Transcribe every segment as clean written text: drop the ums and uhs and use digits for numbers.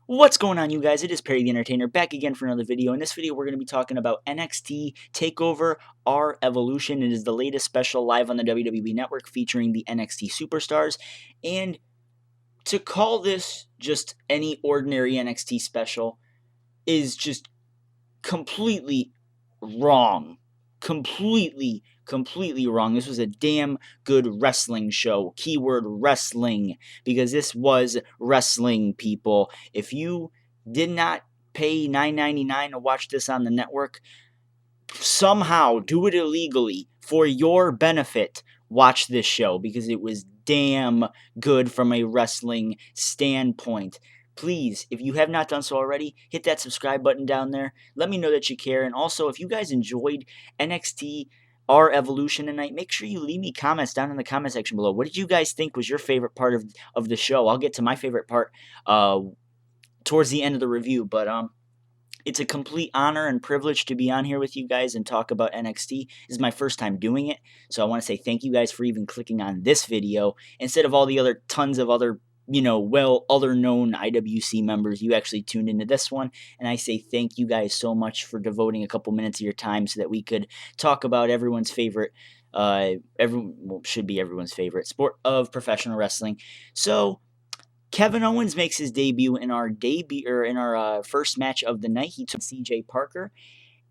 What's going on, you guys? It is Perry the Entertainer back again for another video. In this video, we're going to be talking about NXT TakeOver R Evolution. It is the latest special live on the WWE Network featuring the NXT superstars. And to call this just any ordinary NXT special is just completely wrong. Completely wrong. This was a damn good wrestling show. Keyword wrestling, because this was wrestling, people. If you did not pay $9.99 to watch this on the network, somehow do it illegally for your benefit. Watch this show because it was damn good from a wrestling standpoint. Please, if you have not done so already, hit that subscribe button down there. Let me know that you care. And also, if you guys enjoyed NXT R Evolution tonight, make sure you leave me comments down in the comment section below. What did you guys think was your favorite part of the show? I'll get to my favorite part towards the end of the review. But it's a complete honor and privilege to be on here with you guys and talk about NXT. This is my first time doing it, so I want to say thank you guys for even clicking on this video instead of all the other tons of other other known IWC members. You actually tuned into this one, and I say thank you guys so much for devoting a couple minutes of your time so that we could talk about everyone's favorite, should be everyone's favorite sport of professional wrestling. So Kevin Owens makes his debut in our first match of the night. He took CJ Parker,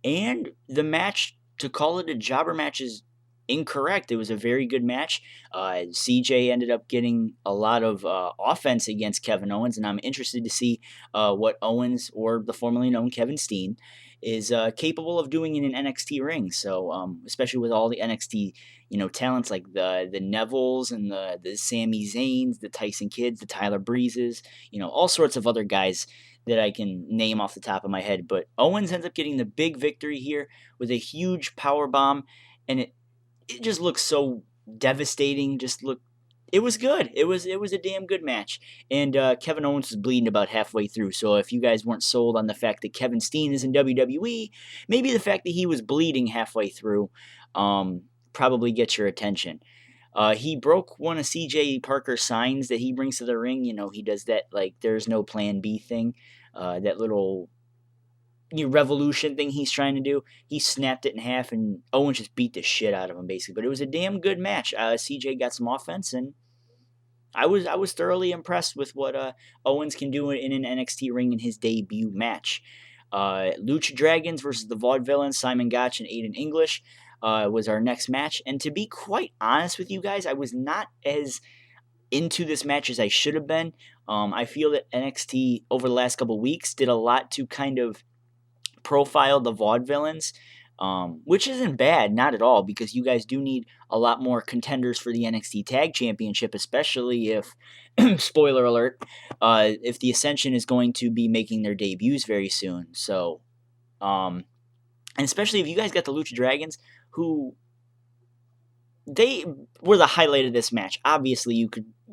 and the match, to call it a jobber match, is incorrect. It was a very good match. CJ ended up getting a lot of offense against Kevin Owens, and I'm interested to see what Owens, or the formerly known Kevin Steen, is capable of doing in an NXT ring. So, especially with all the NXT, talents like the Nevilles and the Sami Zayns, the Tyson Kidds, the Tyler Breezes, all sorts of other guys that I can name off the top of my head. But Owens ends up getting the big victory here with a huge power bomb, and it just looks so devastating. It was good. It was a damn good match. And Kevin Owens was bleeding about halfway through. So if you guys weren't sold on the fact that Kevin Steen is in WWE, maybe the fact that he was bleeding halfway through probably gets your attention. He broke one of CJ Parker's signs that he brings to the ring. He does that, like, there's no plan B thing. That little revolution thing he's trying to do. He snapped it in half, and Owens just beat the shit out of him, basically. But it was a damn good match. CJ got some offense, and I was thoroughly impressed with what Owens can do in an NXT ring in his debut match. Lucha Dragons versus the Vaudevillains, Simon Gotch and Aiden English, was our next match. And to be quite honest with you guys, I was not as into this match as I should have been. I feel that NXT over the last couple weeks did a lot to kind of profile the Vaudevillains, which isn't bad, not at all, because you guys do need a lot more contenders for the NXT Tag Championship, especially if, spoiler alert, if the Ascension is going to be making their debuts very soon. So, and especially if you guys got the Lucha Dragons, who they were the highlight of this match. Obviously,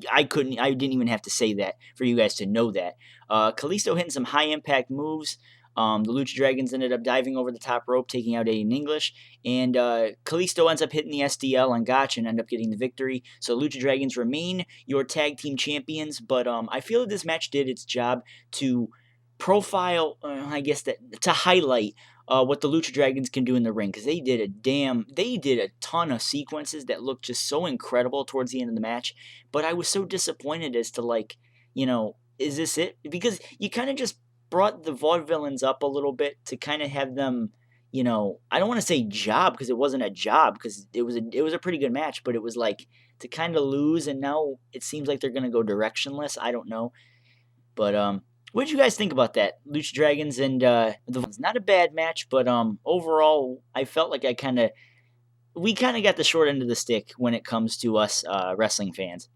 I didn't even have to say that for you guys to know that. Kalisto hitting some high impact moves. The Lucha Dragons ended up diving over the top rope, taking out Aiden English, and Kalisto ends up hitting the SDL on Gotch and end up getting the victory. So Lucha Dragons remain your tag team champions, but I feel that this match did its job to profile, to highlight what the Lucha Dragons can do in the ring, because they did a ton of sequences that looked just so incredible towards the end of the match. But I was so disappointed as to, is this it? Because you kind of just brought the Vaudevillains up a little bit to kind of have them, I don't want to say job, because it wasn't a job, because it was a pretty good match, but it was like to kind of lose, and now it seems like they're going to go directionless. I don't know. But what did you guys think about that? Lucha Dragons and the Vaudevillains. Not a bad match, but overall, I felt like we kind of got the short end of the stick when it comes to us wrestling fans.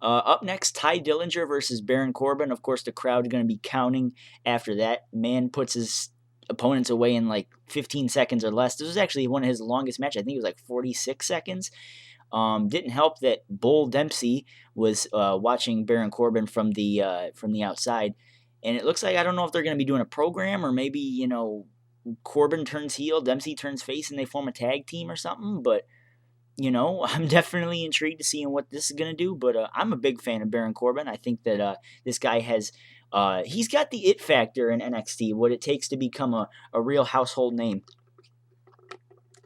Up next, Ty Dillinger versus Baron Corbin. Of course, the crowd is going to be counting after that. Man puts his opponents away in like 15 seconds or less. This was actually one of his longest matches. I think it was like 46 seconds. Didn't help that Bull Dempsey was watching Baron Corbin from the outside. And it looks like, I don't know if they're going to be doing a program, or maybe, Corbin turns heel, Dempsey turns face, and they form a tag team or something. But I'm definitely intrigued to seeing what this is going to do, but I'm a big fan of Baron Corbin. I think that this guy has, he's got the it factor in NXT, what it takes to become a real household name.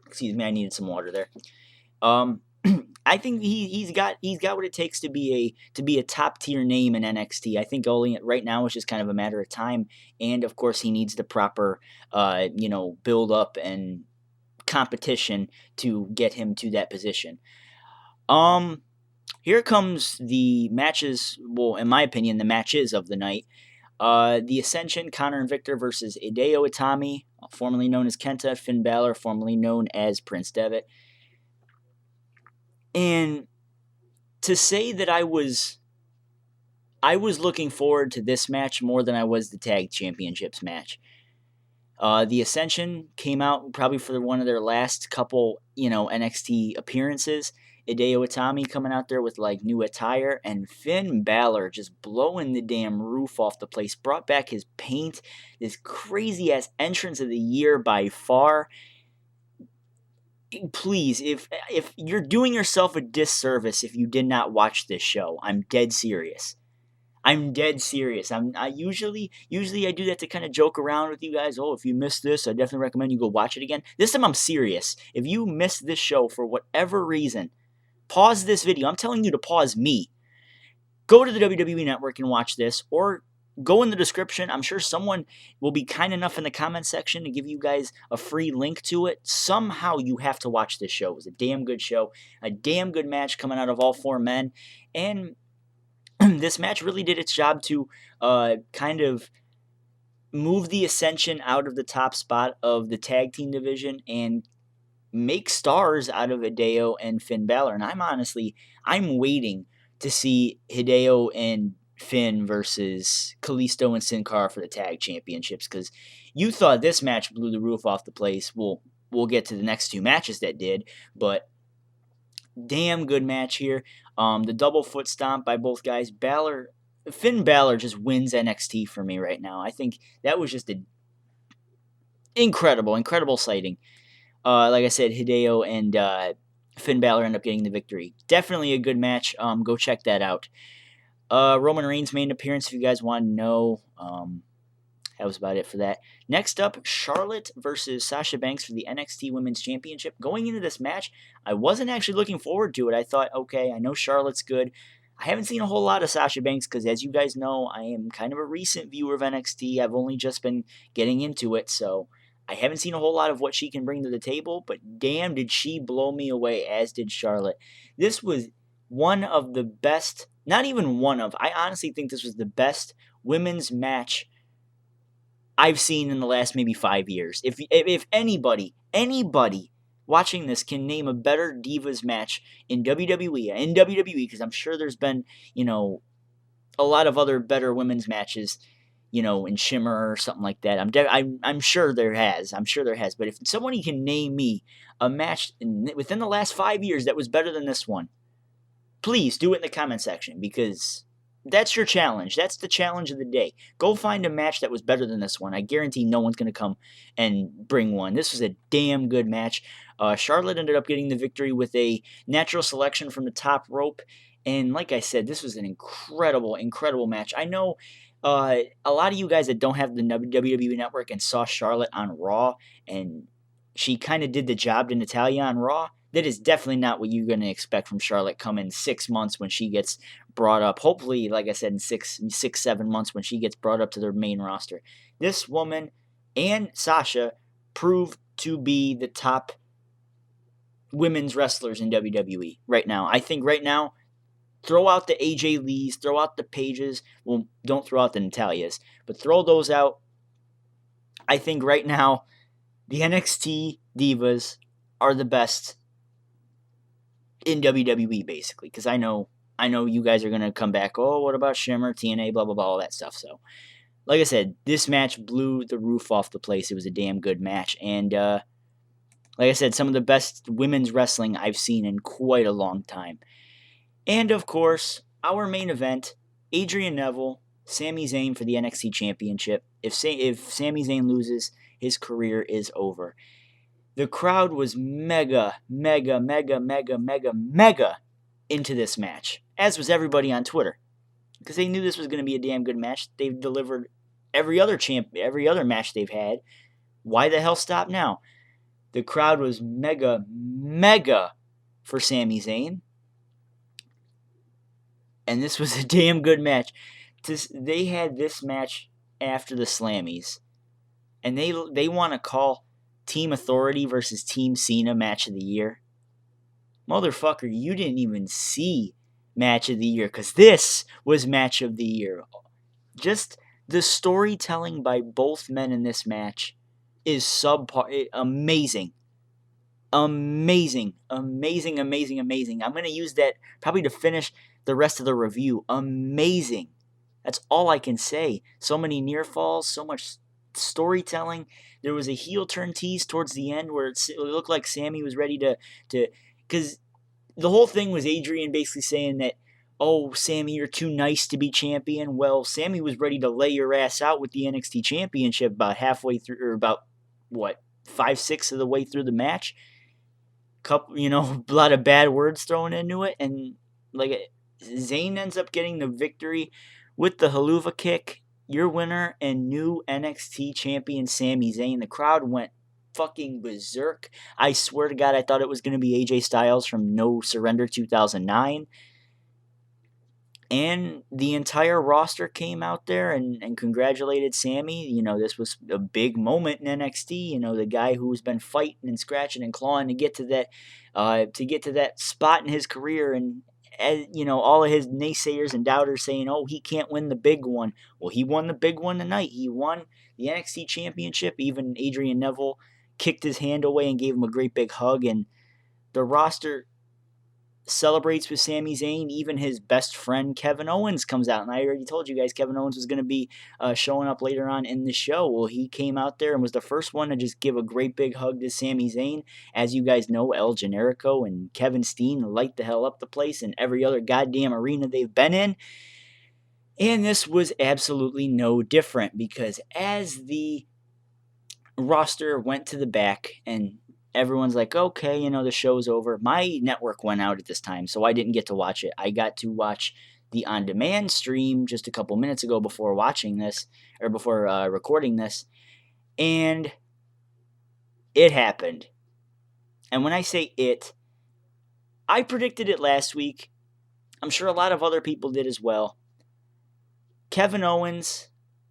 Excuse me, I needed some water there. I think he's got what it takes to be a top tier name in NXT. I think only right now it's just kind of a matter of time, and of course he needs the proper build up and competition to get him to that position. Here comes the matches. Well, in my opinion, the matches of the night. The Ascension, Connor and Victor versus Hideo Itami, formerly known as Kenta, Finn Balor, formerly known as Prince Devitt. And to say that I was looking forward to this match more than I was the tag championships match. The Ascension came out probably for one of their last couple, NXT appearances. Hideo Itami coming out there with like new attire, and Finn Balor just blowing the damn roof off the place. Brought back his paint, this crazy ass entrance of the year by far. Please, if you're doing yourself a disservice if you did not watch this show, I'm dead serious. I'm dead serious. I usually I do that to kind of joke around with you guys. Oh, if you missed this, I definitely recommend you go watch it again. This time I'm serious. If you missed this show for whatever reason, pause this video. I'm telling you to pause me. Go to the WWE Network and watch this, or go in the description. I'm sure someone will be kind enough in the comment section to give you guys a free link to it. Somehow you have to watch this show. It was a damn good show, a damn good match coming out of all four men, and this match really did its job to kind of move the Ascension out of the top spot of the tag team division and make stars out of Hideo and Finn Balor. And I'm waiting to see Hideo and Finn versus Kalisto and Sin Cara for the tag championships, because you thought this match blew the roof off the place. We'll get to the next two matches that did, but damn good match here. The double foot stomp by both guys. Finn Balor just wins NXT for me right now. I think that was just an incredible sighting. Like I said, Hideo and Finn Balor end up getting the victory. Definitely a good match. Go check that out. Roman Reigns made an appearance if you guys want to know. That was about it for that. Next up, Charlotte versus Sasha Banks for the NXT Women's Championship. Going into this match, I wasn't actually looking forward to it. I thought, okay, I know Charlotte's good. I haven't seen a whole lot of Sasha Banks because, as you guys know, I am kind of a recent viewer of NXT. I've only just been getting into it, so I haven't seen a whole lot of what she can bring to the table, but damn, did she blow me away, as did Charlotte. This was one of the best, not even one of, I honestly think this was the best women's match I've seen in the last maybe 5 years. If anybody watching this can name a better Divas match in WWE, because I'm sure there's been, a lot of other better women's matches, in Shimmer or something like that. I'm sure there has. But if somebody can name me a match within the last 5 years that was better than this one, please do it in the comment section, because that's your challenge. That's the challenge of the day. Go find a match that was better than this one. I guarantee no one's going to come and bring one. This was a damn good match. Charlotte ended up getting the victory with a natural selection from the top rope. And like I said, this was an incredible match. I know a lot of you guys that don't have the WWE Network and saw Charlotte on Raw, and she kind of did the job to Natalya on Raw. That is definitely not what you're going to expect from Charlotte come in 6 months when she gets brought up. Hopefully, like I said, in 7 months when she gets brought up to their main roster. This woman and Sasha proved to be the top women's wrestlers in WWE right now. I think right now, throw out the AJ Lees, throw out the Paiges. Well, don't throw out the Natalyas, but throw those out. I think right now, the NXT Divas are the best in WWE, basically, because I know you guys are going to come back, oh, what about Shimmer, TNA, blah, blah, blah, all that stuff. So, like I said, this match blew the roof off the place. It was a damn good match. And, like I said, some of the best women's wrestling I've seen in quite a long time. And, of course, our main event, Adrian Neville, Sami Zayn for the NXT Championship. If Sami Zayn loses, his career is over. The crowd was mega into this match, as was everybody on Twitter, because they knew this was going to be a damn good match. They've delivered every other match they've had. Why the hell stop now? The crowd was mega for Sami Zayn, and this was a damn good match. They had this match after the Slammies, and they want to call Team Authority versus Team Cena match of the year. Motherfucker, you didn't even see match of the year, because this was match of the year. Just the storytelling by both men in this match is subpar. Amazing. I'm going to use that probably to finish the rest of the review. Amazing. That's all I can say. So many near falls, so much storytelling. There was a heel turn tease towards the end where it looked like Sammy was ready to because the whole thing was Adrian basically saying that, oh, Sammy, you're too nice to be champion. Well, Sammy was ready to lay your ass out with the NXT championship about halfway through, or about, 5/6 of the way through the match. Couple, a lot of bad words thrown into it, and Zayn ends up getting the victory with the haluva kick. Your winner and new NXT champion Sami Zayn. The crowd went fucking berserk. I swear to God, I thought it was going to be AJ Styles from No Surrender 2009. And the entire roster came out there and congratulated Sammy. This was a big moment in NXT. The guy who's been fighting and scratching and clawing to get to that spot in his career, and all of his naysayers and doubters saying, "Oh, he can't win the big one." Well, he won the big one tonight. He won the NXT Championship. Even Adrian Neville kicked his hand away and gave him a great big hug, and the roster celebrates with Sami Zayn. Even his best friend Kevin Owens comes out, and I already told you guys Kevin Owens was going to be showing up later on in the show. Well, he came out there and was the first one to just give a great big hug to Sami Zayn. As you guys know, El Generico and Kevin Steen light the hell up the place in every other goddamn arena they've been in. And this was absolutely no different, because as the roster went to the back and everyone's like, okay, the show's over. My network went out at this time, so I didn't get to watch it. I got to watch the on-demand stream just a couple minutes ago before watching this, or before recording this, and it happened. And when I say it, I predicted it last week. I'm sure a lot of other people did as well. Kevin Owens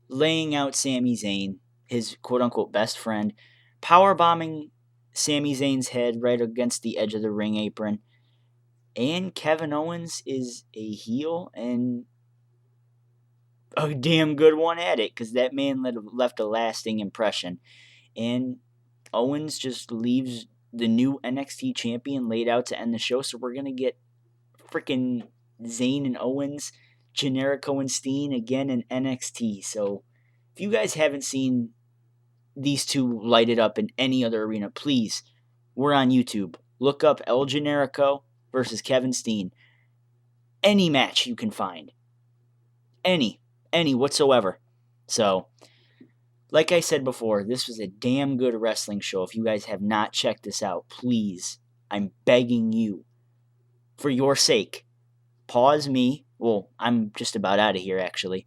laying out Sami Zayn, his quote-unquote best friend, powerbombing Sami Zayn's head right against the edge of the ring apron. And Kevin Owens is a heel, and a damn good one at it, because that man left a lasting impression. And Owens just leaves the new NXT champion laid out to end the show, so we're going to get freaking Zayn and Owens, Generico and Steen again in NXT. So if you guys haven't seen these two light it up in any other arena, please, we're on YouTube. Look up El Generico versus Kevin Steen. Any match you can find. Any whatsoever. So, like I said before, this was a damn good wrestling show. If you guys have not checked this out, please, I'm begging you, for your sake, pause me. Well, I'm just about out of here, actually.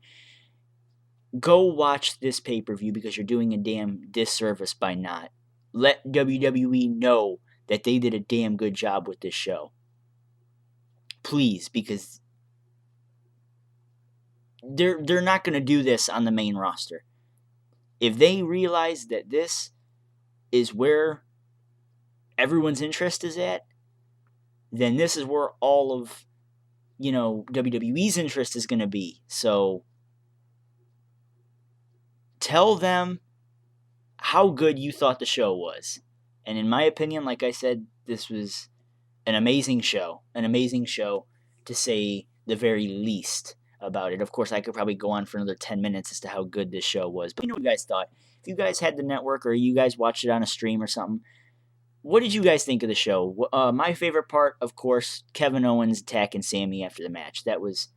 Go watch this pay-per-view, because you're doing a damn disservice by not. Let WWE know that they did a damn good job with this show. Please, because they're not going to do this on the main roster. If they realize that this is where everyone's interest is at, then this is where all of, WWE's interest is going to be. So tell them how good you thought the show was. And in my opinion, like I said, this was an amazing show. An amazing show, to say the very least about it. Of course, I could probably go on for another 10 minutes as to how good this show was. But what you guys thought. If you guys had the network, or you guys watched it on a stream or something, what did you guys think of the show? My favorite part, of course, Kevin Owens attacking Sammy after the match. That was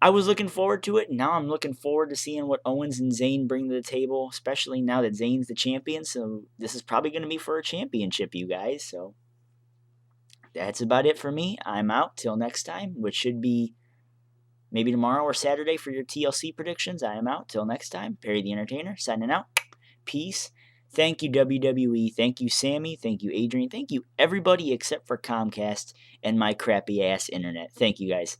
I was looking forward to it, and now I'm looking forward to seeing what Owens and Zayn bring to the table, especially now that Zayn's the champion. So this is probably going to be for a championship, you guys. So that's about it for me. I'm out till next time, which should be maybe tomorrow or Saturday for your TLC predictions. I am out till next time. Perry the Entertainer signing out. Peace. Thank you, WWE. Thank you, Sammy. Thank you, Adrian. Thank you, everybody except for Comcast and my crappy ass internet. Thank you, guys.